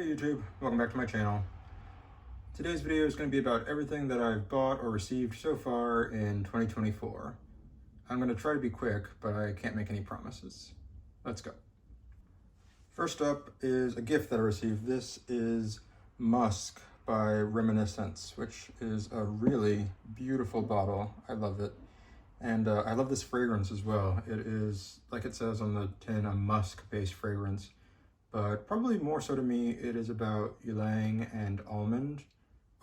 Hey YouTube, welcome back to my channel. Today's video is going to be about everything that I've bought or received so far in 2024. I'm going to try to be quick, but I can't make any promises. Let's go. First up is a gift that I received. This is Musc by Reminiscence, which is a really beautiful bottle. I love it. And I love this fragrance as well. It is, like it says on the tin, a musk-based fragrance. But probably more so to me, it is about ylang and almond.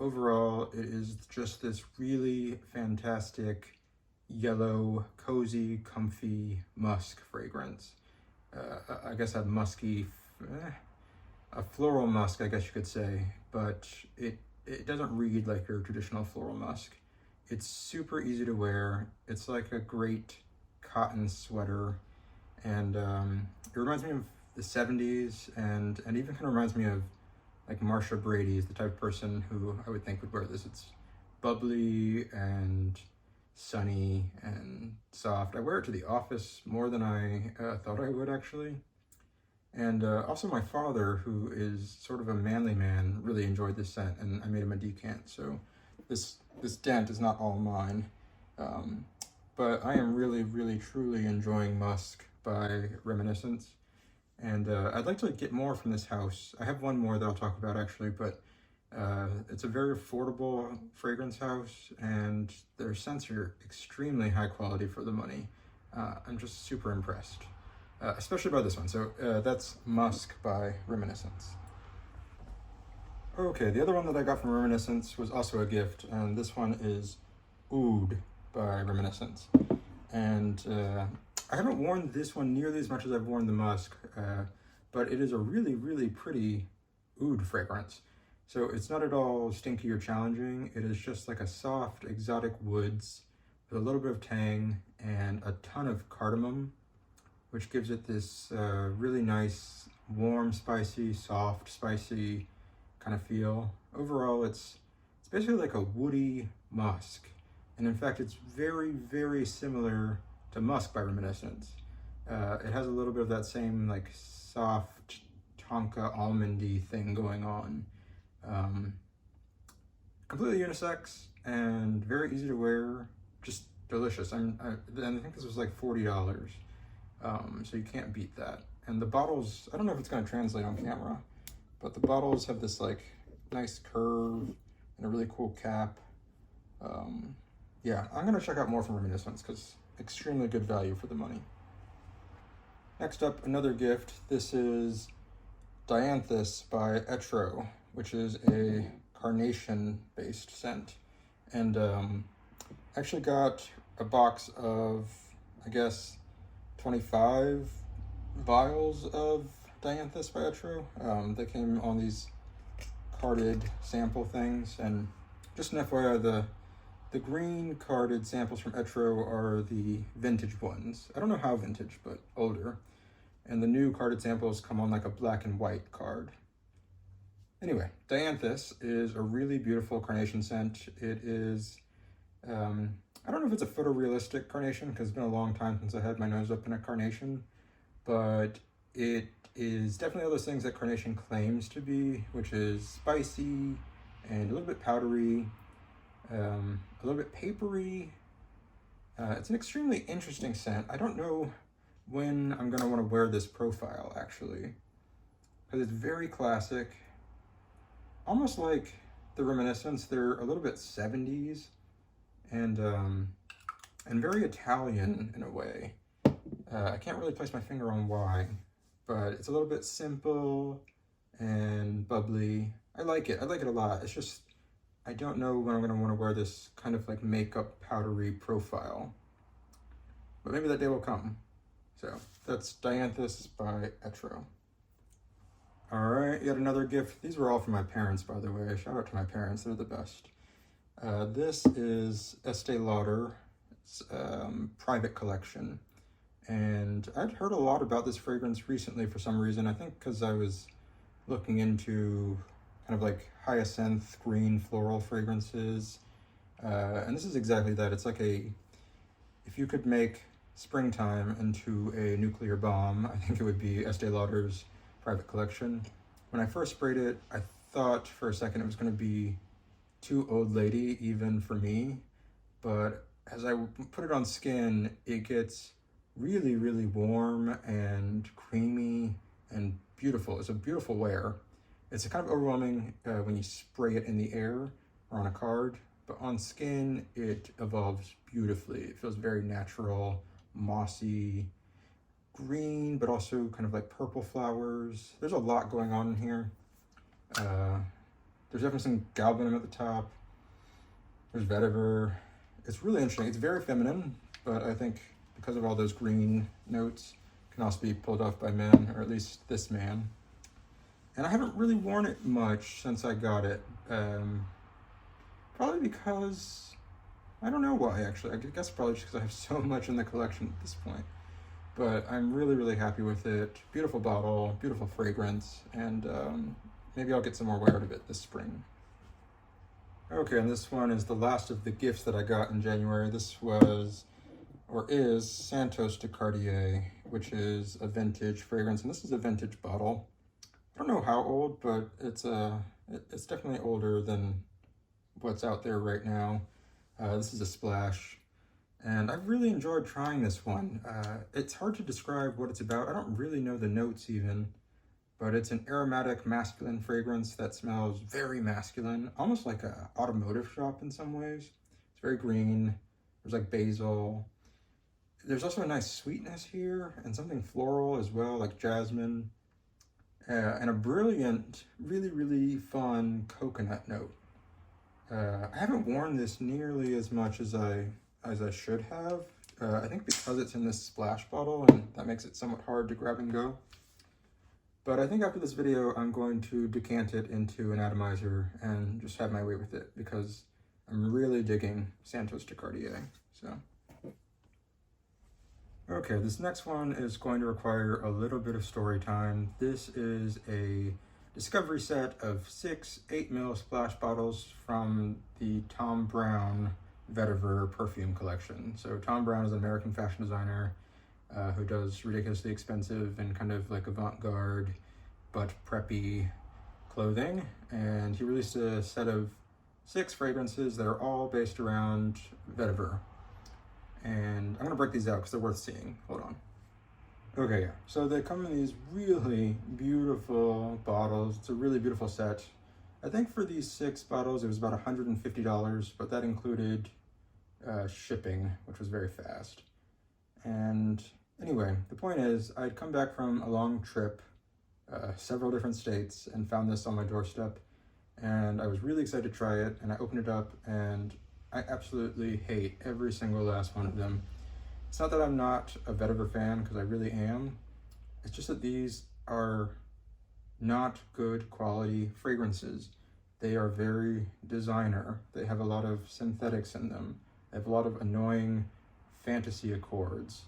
Overall, it is just this really fantastic yellow, cozy, comfy musk fragrance. I guess a musky, a floral musk, I guess you could say, but it doesn't read like your traditional floral musk. It's super easy to wear. It's like a great cotton sweater, and it reminds me of the 70s, and even kind of reminds me of like Marsha Brady is the type of person who I would think would wear this. It's bubbly and sunny and soft. I wear it to the office more than I thought I would, actually. And also my father, who is sort of a manly man, really enjoyed this scent, and I made him a decant. So this dent is not all mine. But I am really, really, truly enjoying Musc by Reminiscence. And I'd like to get more from this house. I have one more that I'll talk about actually, but it's a very affordable fragrance house, and their scents are extremely high quality for the money. I'm just super impressed, especially by this one. So that's Musc by Reminiscence. Okay, the other one that I got from Reminiscence was also a gift, and this one is Oud by Reminiscence. And I haven't worn this one nearly as much as I've worn the Musc, but it is a really, really pretty oud fragrance. So it's not at all stinky or challenging. It is just like a soft, exotic woods with a little bit of tang and a ton of cardamom, which gives it this really nice, warm, spicy, soft, spicy kind of feel. Overall, it's basically like a woody musk. And in fact, it's very, very similar to Musc by Reminiscence. It has a little bit of that same like soft tonka almondy thing going on. Completely unisex and very easy to wear, just delicious. And I think this was like $40, so you can't beat that. And the bottles, I don't know if it's going to translate on camera, but the bottles have this like nice curve and a really cool cap. Yeah, I'm going to check out more from Reminiscence because extremely good value for the money. Next up, another gift. This is Dianthus by Etro, which is a carnation-based scent. And I actually got a box of, I guess, 25 vials of Dianthus by Etro. They came on these carded sample things, and just an FYI, the green carded samples from Etro are the vintage ones. I don't know how vintage, but older. And the new carded samples come on like a black and white card. Anyway, Dianthus is a really beautiful carnation scent. It is, I don't know if it's a photorealistic carnation because it's been a long time since I had my nose up in a carnation, but it is definitely all those things that carnation claims to be, which is spicy and a little bit powdery, a little bit papery. It's an extremely interesting scent. I don't know when I'm gonna want to wear this profile actually, because it's very classic, almost like the Reminiscence. They're a little bit 70s and very Italian in a way. I can't really place my finger on why, but it's a little bit simple and bubbly. I like it a lot. It's just, I don't know when I'm going to want to wear this kind of like makeup powdery profile, but maybe that day will come. So that's Dianthus by Etro. All right, yet another gift. These were all from my parents, by the way. Shout out to my parents, they're the best. This is Estee Lauder, private collection. And I'd heard a lot about this fragrance recently for some reason. I think because I was looking into kind of like hyacinth green floral fragrances. And this is exactly that. It's like if you could make springtime into a nuclear bomb, I think it would be Estee Lauder's private collection, When I first sprayed it, I thought for a second it was going to be too old lady even for me, but as I put it on skin, it gets really, really warm and creamy and beautiful. It's a beautiful wear. It's kind of overwhelming when you spray it in the air or on a card, but on skin, it evolves beautifully. It feels very natural, mossy, green, but also kind of like purple flowers. There's a lot going on in here. There's definitely some galbanum at the top. There's vetiver. It's really interesting. It's very feminine, but I think because of all those green notes, it can also be pulled off by men, or at least this man. And I haven't really worn it much since I got it. Probably because, I don't know why actually. I guess probably just because I have so much in the collection at this point. But I'm really, really happy with it. Beautiful bottle, beautiful fragrance, and maybe I'll get some more wear out of it this spring. Okay, and this one is the last of the gifts that I got in January. This was, or is, Santos de Cartier, which is a vintage fragrance, and this is a vintage bottle. I don't know how old, but it's definitely older than what's out there right now. This is a splash, and I've really enjoyed trying this one. It's hard to describe what it's about. I don't really know the notes even, but it's an aromatic masculine fragrance that smells very masculine, almost like an automotive shop in some ways. It's very green. There's like basil. There's also a nice sweetness here and something floral as well, like jasmine. And a brilliant, really, really fun coconut note. I haven't worn this nearly as much as I should have. I think because it's in this splash bottle, and that makes it somewhat hard to grab and go. But I think after this video, I'm going to decant it into an atomizer and just have my way with it because I'm really digging Santos de Cartier. So, okay, this next one is going to require a little bit of story time. This is a discovery set of 6 8ml splash bottles from the Thom Browne Vetyver perfume collection. So Thom Browne is an American fashion designer who does ridiculously expensive and kind of like avant-garde but preppy clothing, and he released a set of 6 fragrances that are all based around vetiver. And I'm gonna break these out because they're worth seeing. Hold on. Okay, yeah. So they come in these really beautiful bottles. It's a really beautiful set. I think for these 6 bottles, it was about $150, but that included shipping, which was very fast. And anyway, the point is, I'd come back from a long trip, several different states, and found this on my doorstep. And I was really excited to try it, and I opened it up, and I absolutely hate every single last one of them. It's not that I'm not a vetiver fan, because I really am. It's just that these are not good quality fragrances. They are very designer. They have a lot of synthetics in them. They have a lot of annoying fantasy accords.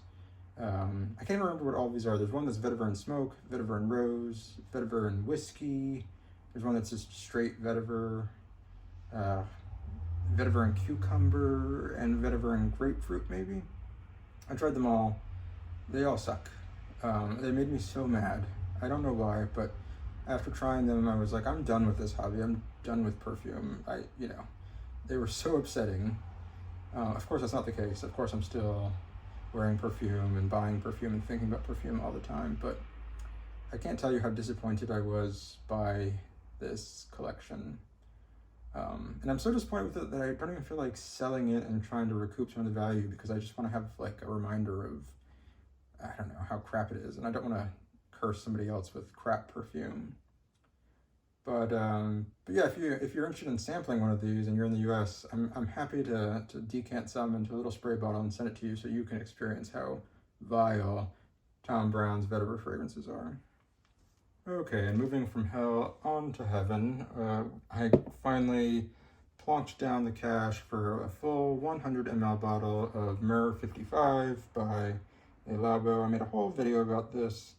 I can't remember what all these are. There's one that's vetiver and smoke, vetiver and rose, vetiver and whiskey. There's one that's just straight vetiver, vetiver and cucumber, and vetiver and grapefruit maybe. I tried them all. They all suck. They made me so mad. I don't know why, but after trying them, I was like, I'm done with this hobby. I'm done with perfume. They were so upsetting. Of course, that's not the case. Of course, I'm still wearing perfume and buying perfume and thinking about perfume all the time, but I can't tell you how disappointed I was by this collection. And I'm so disappointed with it that I don't even feel like selling it and trying to recoup some of the value, because I just want to have like a reminder of, I don't know, how crap it is, and I don't want to curse somebody else with crap perfume. But yeah, if you're interested in sampling one of these and you're in the US, I'm happy to decant some into a little spray bottle and send it to you so you can experience how vile Thom Browne's vetiver fragrances are. Okay, and moving from hell on to heaven, I finally plonked down the cash for a full 100 ml bottle of Myrrhe 55 by Labo. I made a whole video about this.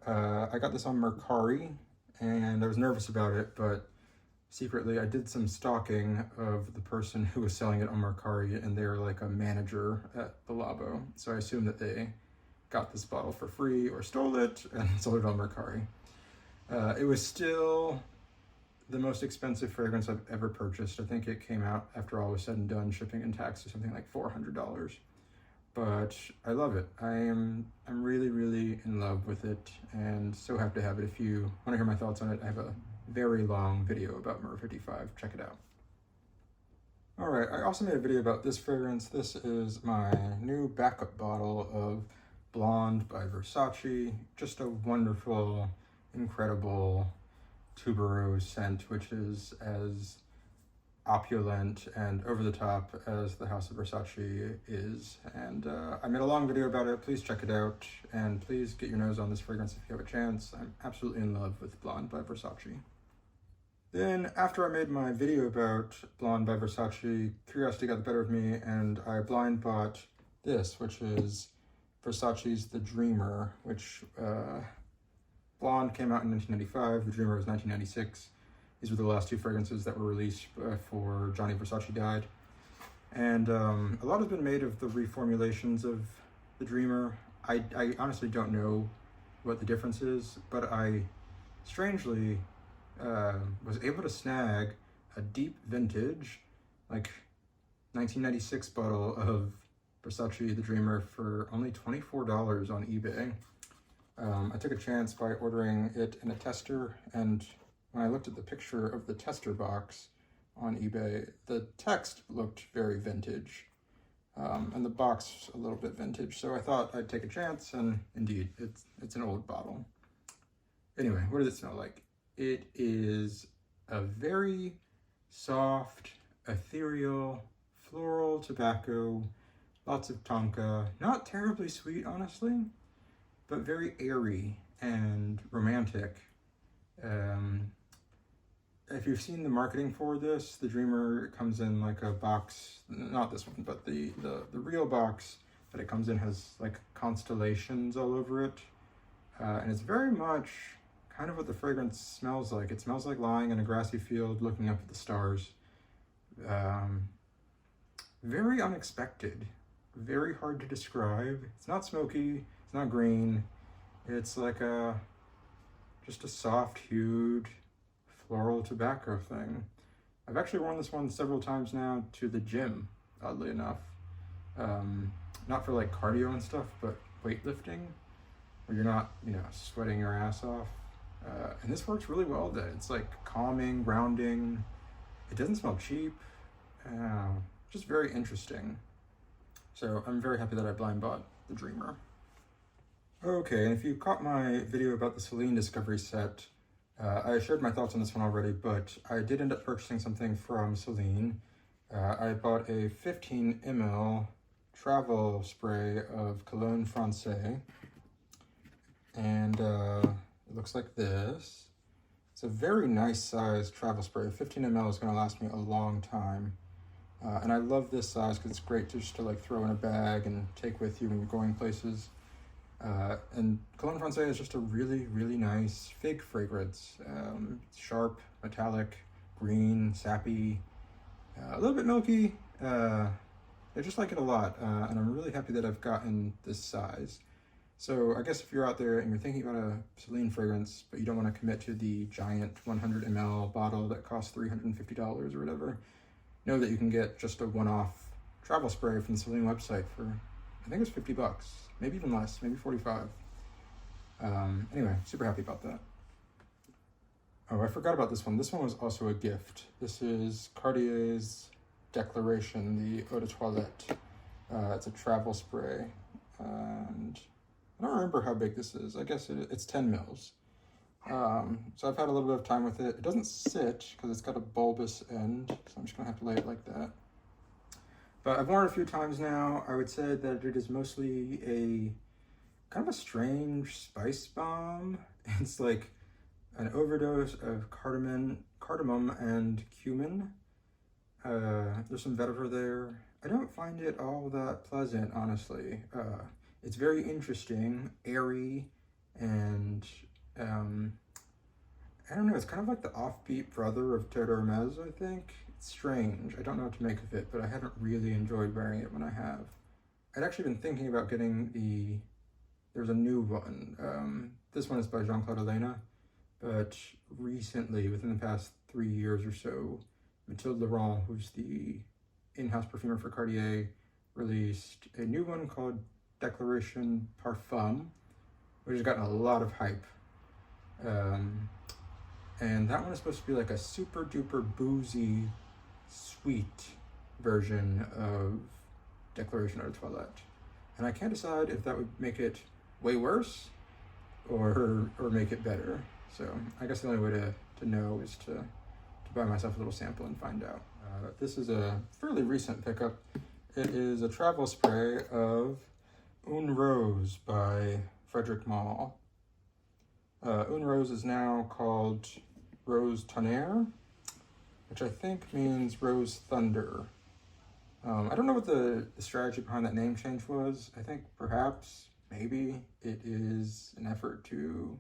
I got this on Mercari, and I was nervous about it, but secretly I did some stalking of the person who was selling it on Mercari, and they were like a manager at the Labo. So I assumed that they got this bottle for free or stole it and sold it on Mercari. It was still the most expensive fragrance I've ever purchased. I think it came out, after all was said and done, shipping and tax, to something like $400. But I love it. I'm really, really in love with it, and so happy to have it. If you want to hear my thoughts on it, I have a very long video about Myrrhe 55. Check it out. All right, I also made a video about this fragrance. This is my new backup bottle of Blonde by Versace. Just a wonderful, incredible tuberose scent, which is as opulent and over the top as the House of Versace is. And I made a long video about it. Please check it out, and please get your nose on this fragrance if you have a chance. I'm absolutely in love with Blonde by Versace. Then, after I made my video about Blonde by Versace, curiosity got the better of me, and I blind bought this, which is Versace's The Dreamer, which Blonde came out in 1995, The Dreamer was 1996. These were the last two fragrances that were released before Gianni Versace died. And a lot has been made of the reformulations of The Dreamer. I honestly don't know what the difference is, but I strangely was able to snag a deep vintage, like 1996 bottle of Versace The Dreamer for only $24 on eBay. I took a chance by ordering it in a tester, and when I looked at the picture of the tester box on eBay, the text looked very vintage, and the box a little bit vintage, so I thought I'd take a chance, and indeed, it's an old bottle. Anyway, what does it smell like? It is a very soft, ethereal, floral tobacco, lots of tonka, not terribly sweet, honestly, but very airy and romantic. If you've seen the marketing for this, The Dreamer comes in like a box, not this one, but the real box that it comes in has like constellations all over it. And it's very much kind of what the fragrance smells like. It smells like lying in a grassy field looking up at the stars. Very unexpected, very hard to describe. It's not smoky, it's not green. It's like just a soft hued floral tobacco thing. I've actually worn this one several times now to the gym, oddly enough. Not for like cardio and stuff, but weightlifting, where you're not, sweating your ass off. And this works really well then. It's like calming, grounding. It doesn't smell cheap. Just very interesting. So I'm very happy that I blind bought The Dreamer. Okay, and if you caught my video about the Celine Discovery set, I shared my thoughts on this one already, but I did end up purchasing something from Celine. I bought a 15 ml travel spray of Cologne Francaise, and it looks like this. It's a very nice size travel spray. 15 ml is going to last me a long time. And I love this size because it's great just to like throw in a bag and take with you when you're going places. And Cologne Francaise is just a really, really nice fig fragrance. It's sharp, metallic, green, sappy, a little bit milky. I just like it a lot, and I'm really happy that I've gotten this size. So I guess if you're out there and you're thinking about a Celine fragrance, but you don't want to commit to the giant 100 ml bottle that costs $350 or whatever, know that you can get just a one-off travel spray from the Celine website for, I think it was $50, maybe even less, maybe 45. Anyway, super happy about that. Oh, I forgot about this one. This one was also a gift. This is Cartier's Declaration, the Eau de Toilette. It's a travel spray, and I don't remember how big this is. I guess it's 10 mils. So I've had a little bit of time with it. It doesn't sit because it's got a bulbous end, so I'm just gonna have to lay it like that. But I've worn it a few times now. I would say that it is mostly a kind of a strange spice bomb. It's like an overdose of cardamom and cumin. There's some vetiver there. I don't find it all that pleasant, honestly. It's very interesting, airy, and I don't know, it's kind of like the offbeat brother of Terre Hermes, I think. It's strange. I don't know what to make of it, but I haven't really enjoyed wearing it when I have. I'd actually been thinking about getting there's a new one. This one is by Jean-Claude Elena. but recently, within the past 3 years or so, Mathilde Laurent, who's the in-house perfumer for Cartier, released a new one called Declaration Parfum, which has gotten a lot of hype. And that one is supposed to be like a super duper boozy, sweet version of Declaration Eau de Toilette. And I can't decide if that would make it way worse or make it better. So I guess the only way to know is to buy myself a little sample and find out. This is a fairly recent pickup. It is a travel spray of Une Rose by Frederic Malle. Une Rose is now called Rose Tonnerre, which I think means Rose Thunder. I don't know what the strategy behind that name change was. I think perhaps, maybe, it is an effort to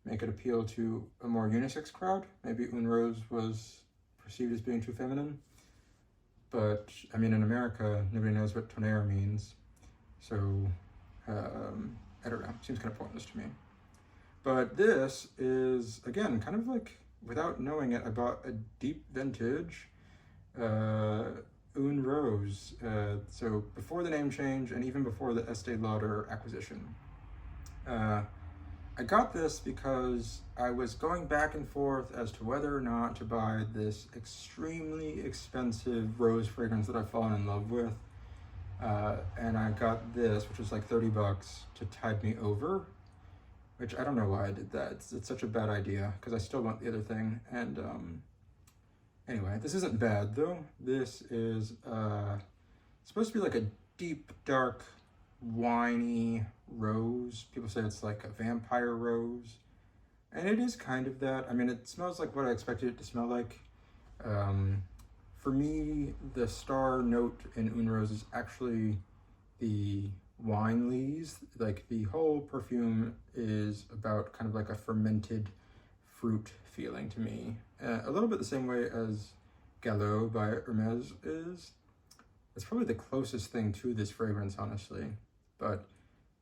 make it appeal to a more unisex crowd. Maybe Une Rose was perceived as being too feminine. But, I mean, in America, nobody knows what Tonnerre means. So, I don't know. Seems kind of pointless to me. But this is, again, kind of like, without knowing it, I bought a deep vintage Une Rose. So before the name change and even before the Estee Lauder acquisition. I got this because I was going back and forth as to whether or not to buy this extremely expensive rose fragrance that I've fallen in love with. And I got this, which was like 30 bucks, to tide me over, which I don't know why I did that. It's such a bad idea because I still want the other thing. And anyway, this isn't bad though. This is supposed to be like a deep, dark, winey rose. People say it's like a vampire rose, and it is kind of that. I mean, it smells like what I expected it to smell like. For me, the star note in Une Rose is actually the wine lees. Like, the whole perfume is about kind of like a fermented fruit feeling to me. A little bit the same way as Gallo by Hermès is. It's probably the closest thing to this fragrance, honestly. But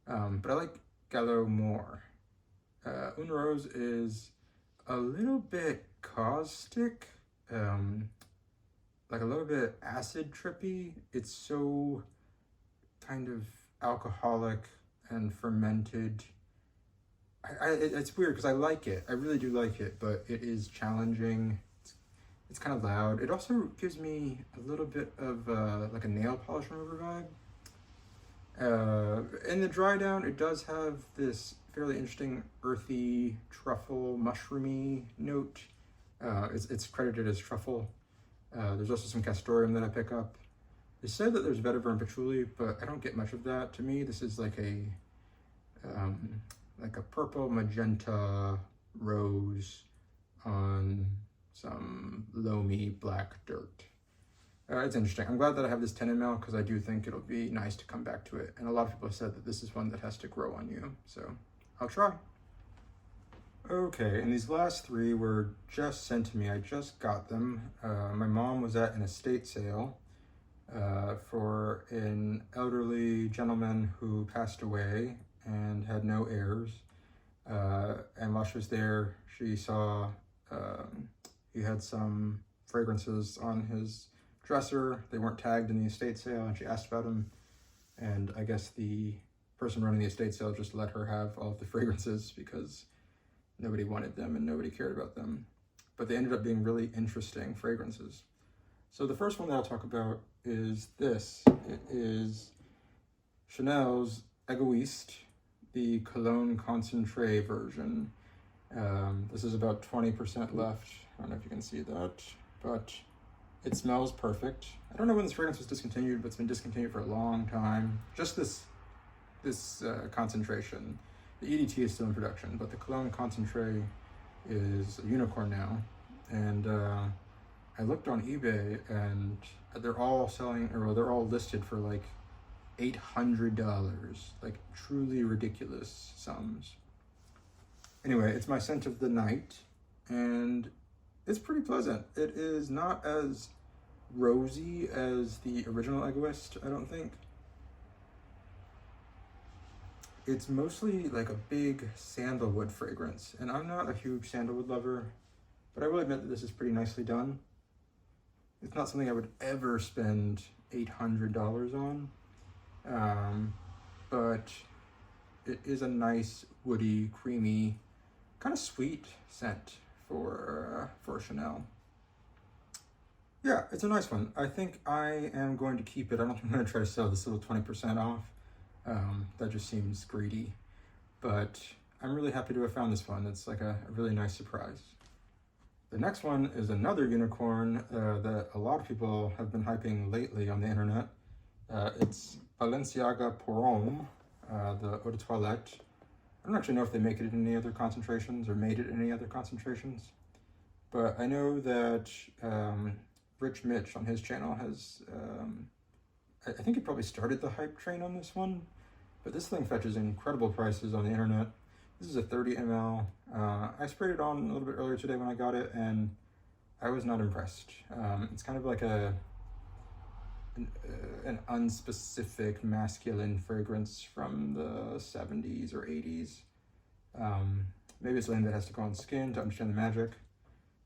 I like Gallo more. Une Rose is a little bit caustic, like a little bit acid trippy. It's so kind of alcoholic and fermented. It's weird because I like it. I really do like it, but it is challenging. It's kind of loud. It also gives me a little bit of like a nail polish remover vibe. In the dry down, it does have this fairly interesting earthy, truffle, mushroomy note. It's credited as truffle. There's also some castoreum that I pick up. They say that there's vetiver and patchouli, but I don't get much of that. To me, this is like a purple magenta rose on some loamy black dirt. It's interesting. I'm glad that I have this 10 ml because I do think it'll be nice to come back to it. And a lot of people have said that this is one that has to grow on you. So I'll try. Okay, and these last three were just sent to me. I just got them. My mom was at an estate sale for an elderly gentleman who passed away and had no heirs. And while she was there, she saw he had some fragrances on his dresser. They weren't tagged in the estate sale, and she asked about them. And I guess the person running the estate sale just let her have all of the fragrances because nobody wanted them and nobody cared about them. But they ended up being really interesting fragrances. So the first one that I'll talk about is this. It is Chanel's Egoiste, the Cologne Concentree version. This is about 20% left. I don't know if you can see that, but it smells perfect. I don't know when this fragrance was discontinued, but it's been discontinued for a long time. Just this concentration. The EDT is still in production, but the Cologne Concentree is a unicorn now. And I looked on eBay, and they're all selling, or they're all listed for like $800, like truly ridiculous sums. Anyway, it's my scent of the night, and it's pretty pleasant. It is not as rosy as the original Egoiste, I don't think. It's mostly like a big sandalwood fragrance, and I'm not a huge sandalwood lover, but I will admit that this is pretty nicely done. It's not something I would ever spend $800 on, but it is a nice, woody, creamy, kind of sweet scent for Chanel. Yeah, it's a nice one. I think I am going to keep it. I don't think I'm going to try to sell this little 20% off. That just seems greedy. But I'm really happy to have found this one. It's like a really nice surprise. The next one is another unicorn that a lot of people have been hyping lately on the internet. It's Balenciaga Pour Homme, the Eau de Toilette. I don't actually know if they make it in any other concentrations or made it in any other concentrations. But I know that Rich Mitch on his channel has, I think he probably started the hype train on this one, but this thing fetches incredible prices on the internet. This is a 30 ml. I sprayed it on a little bit earlier today when I got it, and I was not impressed. It's kind of like an unspecific masculine fragrance from the 70s or 80s. Maybe it's something that has to go on skin to understand the magic.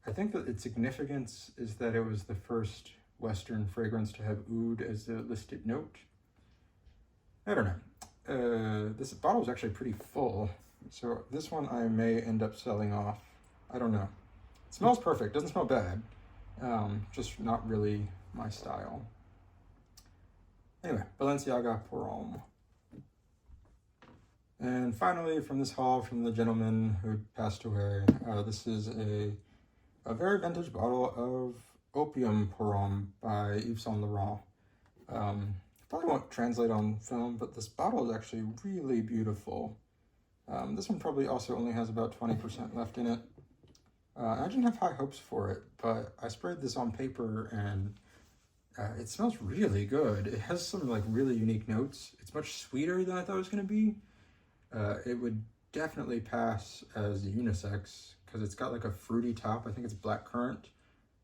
I think that its significance is that it was the first Western fragrance to have oud as a listed note. I don't know. This bottle is actually pretty full, so this one I may end up selling off. I don't know. It smells perfect. Doesn't smell bad. Just not really my style. Anyway, Balenciaga Pour Homme. And finally, from this haul from the gentleman who passed away, this is a very vintage bottle of Opium Pour Homme by Yves Saint Laurent. Probably won't translate on film, but this bottle is actually really beautiful. This one probably also only has about 20% left in it. I didn't have high hopes for it, but I sprayed this on paper and it smells really good. It has some like really unique notes. It's much sweeter than I thought it was going to be. It would definitely pass as unisex because it's got like a fruity top. I think it's blackcurrant,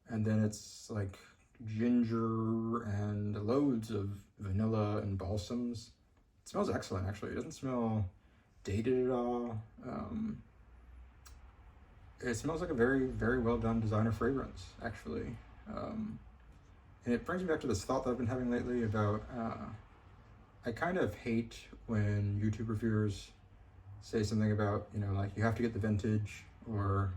and then it's like ginger and loads of vanilla and balsams. It smells excellent, actually. It doesn't smell dated at all. It smells like a very, very well done designer fragrance, actually. And it brings me back to this thought that I've been having lately about, I kind of hate when YouTube reviewers say something about, you know, like you have to get the vintage or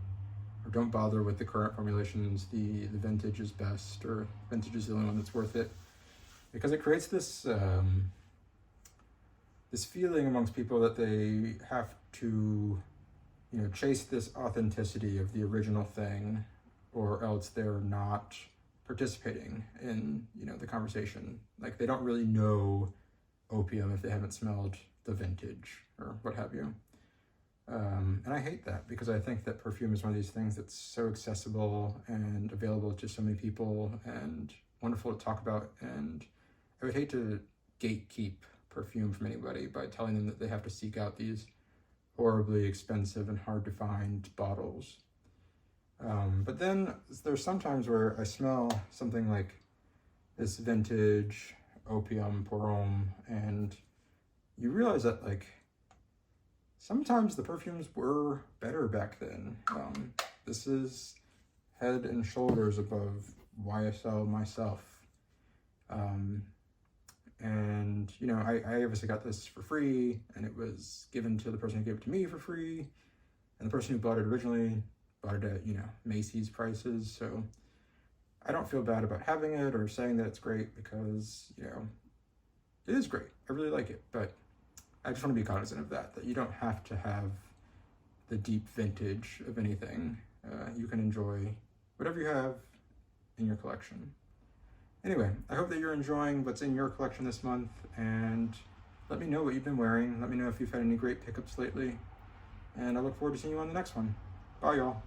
don't bother with the current formulations, the vintage is best, or vintage is the only one that's worth it. Because it creates this, this feeling amongst people that they have to, you know, chase this authenticity of the original thing, or else they're not participating in, you know, the conversation. Like they don't really know opium if they haven't smelled the vintage or what have you. And I hate that because I think that perfume is one of these things that's so accessible and available to so many people and wonderful to talk about. And I would hate to gatekeep perfume from anybody by telling them that they have to seek out these horribly expensive and hard to find bottles. But then there's sometimes where I smell something like this vintage Opium Pour Homme, and you realize that like sometimes the perfumes were better back then. This is head and shoulders above YSL myself. And you know, I obviously got this for free, and it was given to the person who gave it to me for free, and the person who bought it originally bought it at, you know, Macy's prices. So I don't feel bad about having it or saying that it's great because, you know, it is great. I really like it, but I just want to be cognizant of that you don't have to have the deep vintage of anything. You can enjoy whatever you have in your collection. Anyway, I hope that you're enjoying what's in your collection this month, and let me know what you've been wearing. Let me know if you've had any great pickups lately, and I look forward to seeing you on the next one. Bye, y'all.